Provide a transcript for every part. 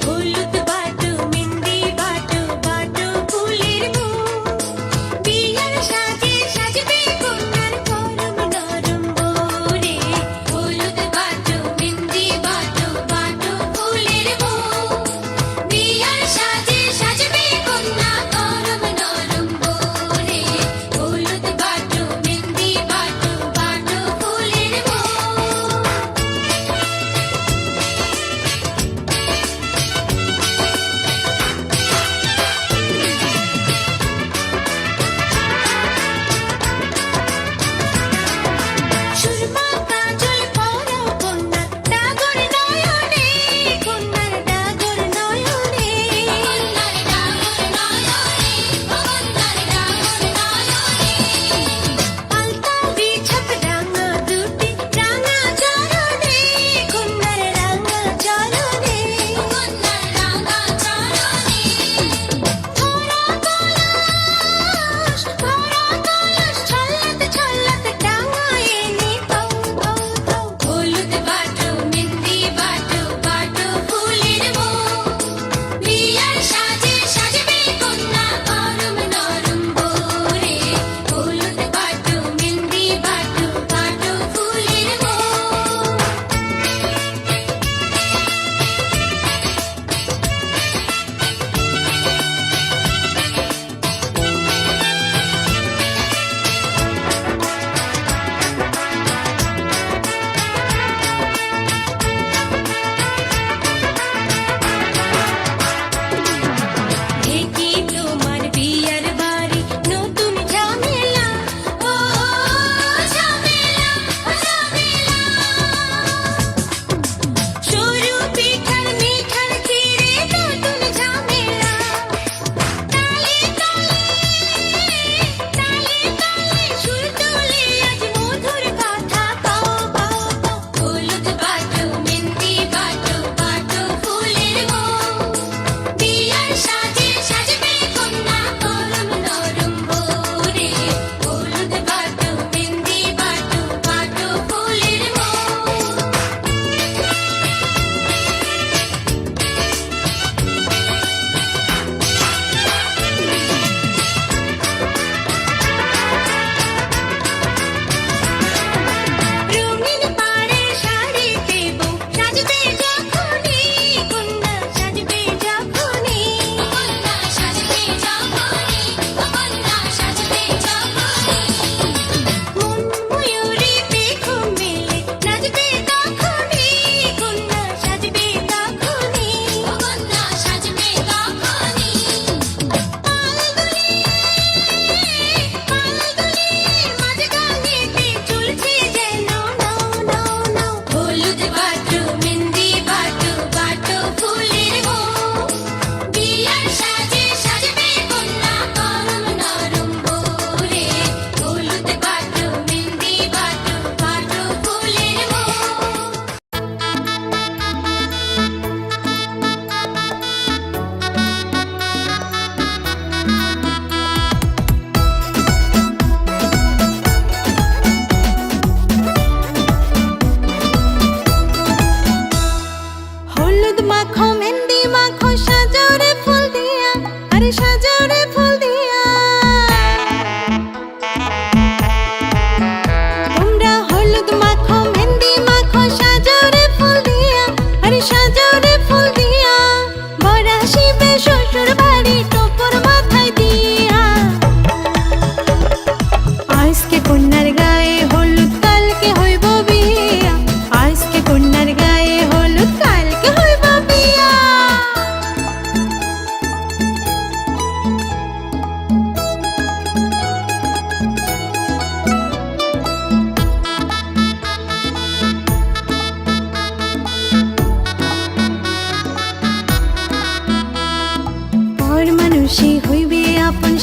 হলুদ বাটু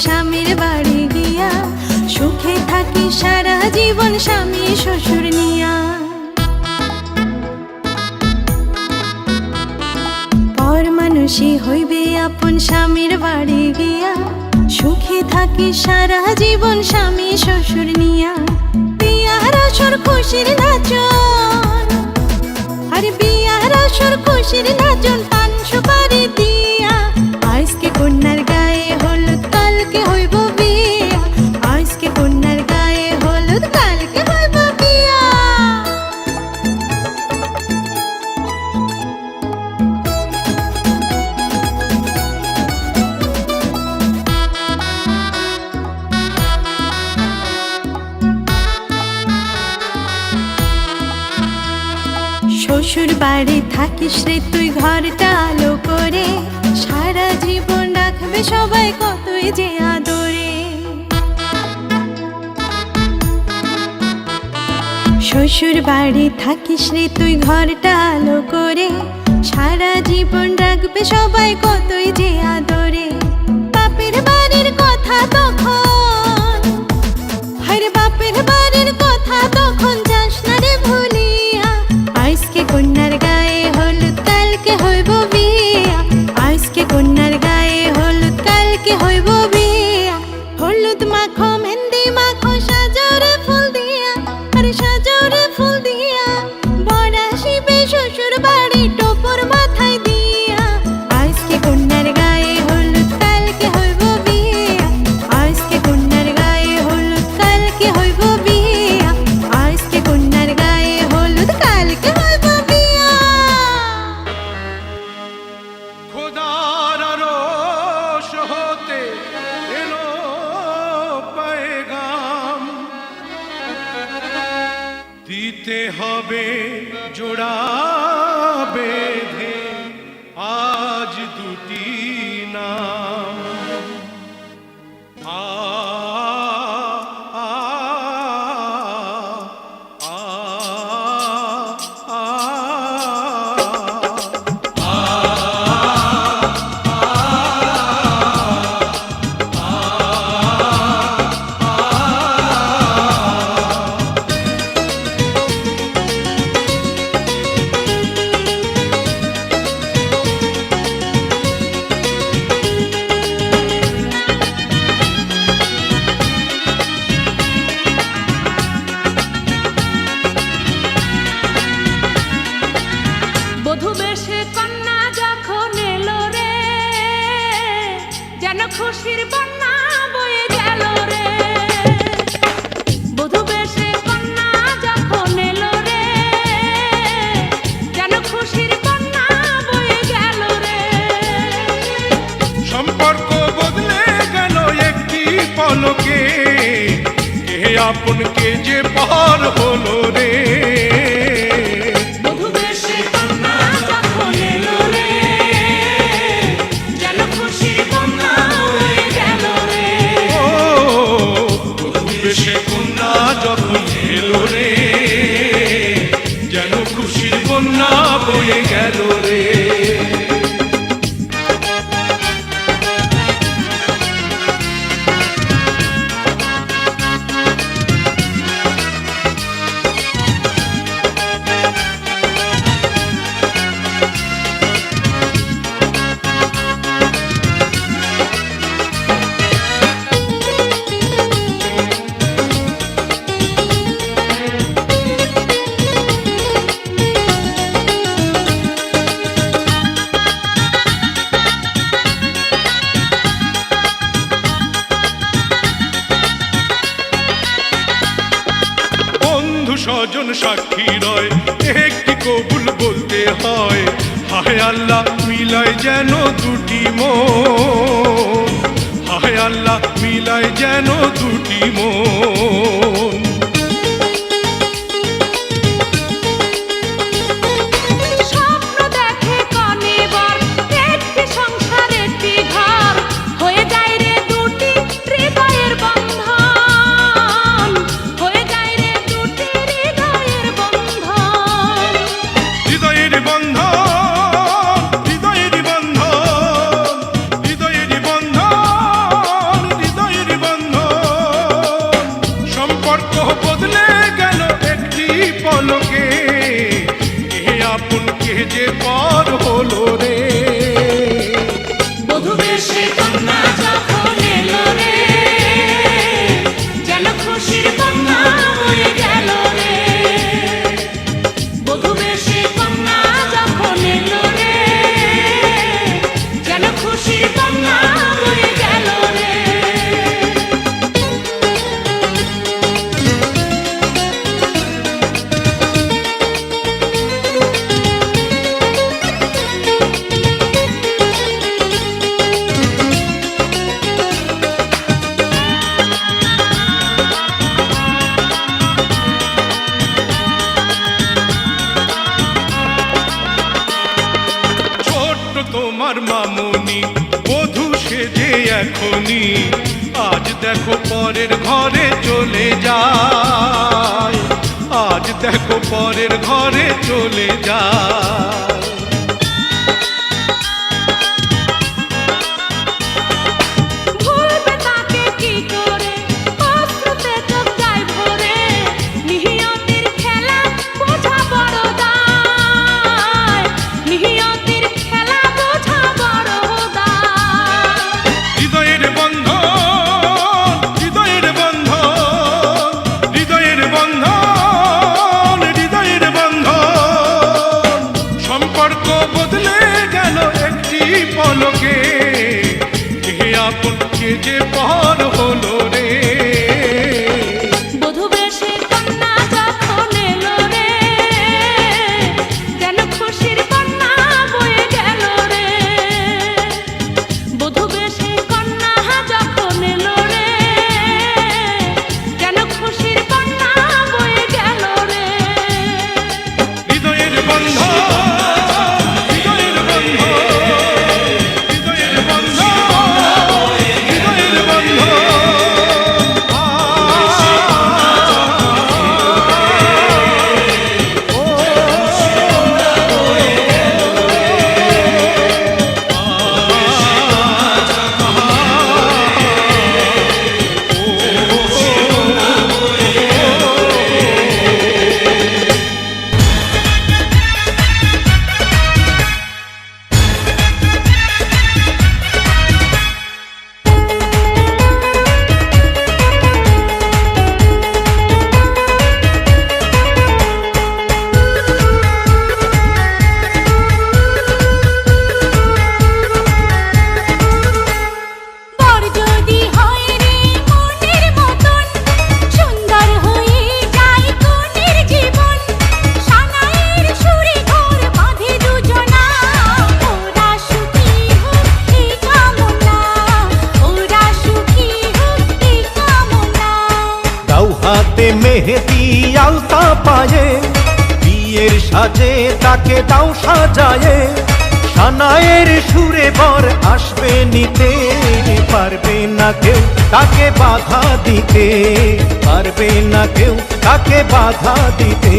স্বামীর বাড়ি গিয়া, সুখে থাকি সারা জীবন স্বামী শ্বশুর নিয়া। পর মানুষই হইবে আপন স্বামীর বাড়ি গিয়া, সুখে থাকি সারা জীবন স্বামী শ্বশুর নিয়া। বিয়ার আসর খুশির নাচন, আরে বিয়ার আসর খুশির নাচন, পান সুপারি দিয়া। আজকে কন্যার গায়ে হলুদ, কালকে হইব বিয়া। আজকে কন্যার গায়ে হলুদ, কালকে হইব বিয়া। শ্বশুর বাড়ি থাকিস রে তুই ঘরটা আলো করে, সারা জীবন রাখবে সবাই কতই যে আদরে। শ্বশুর বাড়ি থাকিস রে তুই ঘরটা আলো করে, সারা জীবন রাখবে সবাই কতই যে আদরে। বাপের বাড়ির কথা তখন, হায় বাপের বাড়ির কথা তখন যাস না রে ভুলিয়া। আজকে কন্যার গায়ে হলুদ, কালকে হইব বিয়া। আজকে কন্যার গায়ে হলুদ, কালকে হইব বিয়া। হলুদ মাখো, মেহেন্দি মাখো, সাজরে ফুল দিয়া, আরে সাজরে ফুল দিয়া। বর আসিবে শ্বশুর বাড়ি টোপর মাথায় দিয়া। আজকে কন্যার গায়ে হলুদ, কালকে হইব বিয়া। আজকে কন্যার গায়ে হলুদ, কালকে হইব বিয়া। আজকে কন্যার গায়ে হলুদ, কালকে হইব বিয়া। খোদার আরশ হতে এলো পেগাম, দিতে হবে জোড়া বেঁধে আজ দুটি নাম। আ আ আ আ বধূ বেশে কন্যা যখন এলো রে, যেন খুশির বন্যা বয়ে গেল রে। বধূ বেশে কন্যা যখন এলো রে, যেন খুশির বন্যা বয়ে গেল রে। সম্পর্ক বদলে গেল একটি পলকে, কে আপন কে যে পর হলো রে। বধূ বেশে কন্যা যখন এলো রে, যেন খুশির বন্যা বয়ে গেল রে। ও বেশে কন্যা যখন এলো রে, যেন খুশির বন্যা বয়ে গেল রে। স্বজন সাক্ষী রয়, একটি কবুল বলতে হয়। হায় আল্লাহ মিলায় যেন দুটি মন, হায় আল্লাহ মিলায় যেন দুটি মন। স্বপ্ন দেখে কনে বর, একটি সংসার একটি ঘর, হয়ে যায় রে দুটি হৃদয়ের বন্ধন। হয়ে যায় রে দুটি হৃদয়ের বন্ধন। হৃদয়ের বন্ধন, হৃদয়ের বন্ধন, হৃদয়ের বন্ধন, আপন কে যে পর হলো রে। বধূ বেশে কন্যা যখন এলো রে, যেন খুশির বন্যা বয়ে গেল রে। বধূ বেশে কন্যা যখন এলো রে, যেন খুশির বন্যা বয়ে গেল রে। ছোট্ট তোমার মামুনি বধূ সেজে এখনি, আজ দেখো পরের ঘরে চলে যায়, আজ দেখো পরের ঘরে চলে যায়। ভুলবে তাকে কি করে, অশ্রুতে চোখ যায় ভরে। নিহিয়তির খেলা বোঝা বড় দায়, নিহিয়তির খেলা বোঝা বড় দায়। হৃদয়ের বন্ধন, হৃদয়ের বন্ধন, হৃদয়ের বন্ধন, হৃদয়ের বন্ধন, সম্পর্ক বদলে গেল একটি পলকে, কে আপন কে যে পর হলো রে। বধূ বেশে কন্যা যখন এলো রে, যেন খুশির বন্যা বয়ে গেল রে। বধূ বেশে কন্যা যখন এলো রে, যেন খুশির বন্যা বয়ে গেল রে। হৃদয়ের বন্ধন, হৃদয়ের বন্ধন, হৃদয়ের বন্ধন, হৃদয়ের বন্ধন। বর যদি হয় রে মনের মতন, সুন্দর হয়ে যায় কনের জীবন। সানাইয়ের সুরে ঘর বাঁধে দুজনা, ওরা সুখী হোক এই কামনা, ওরা সুখী হোক এই কামনা। দাও হাতে মেহেদি আলতা পায়ে, বিয়ের সাজে তাকে দাও সাজায়ে। সানায়ের সুরে বর আসবে নিতে, পারবে না কেউ তাকে বাধা দিতে, পারবে না কেউ তাকে বাধা দিতে।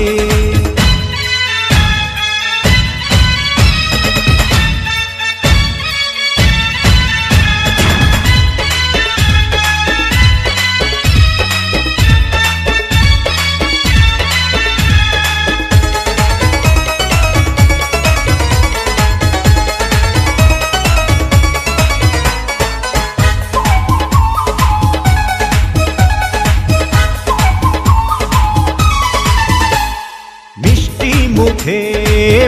মিষ্টি মুখে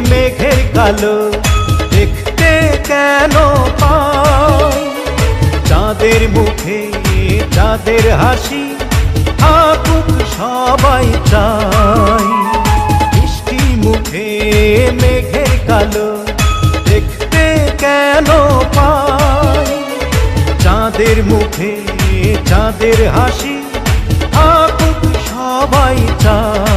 মেঘের কালো দেখতে কেন পাই, চাঁদের মুখে চাঁদের হাসি থাকুক সবাই চাই। মিষ্টি মুখে মেঘের কালো দেখতে কেন পাই, চাঁদের মুখে চাঁদের হাসি থাকুক সবাই চাই।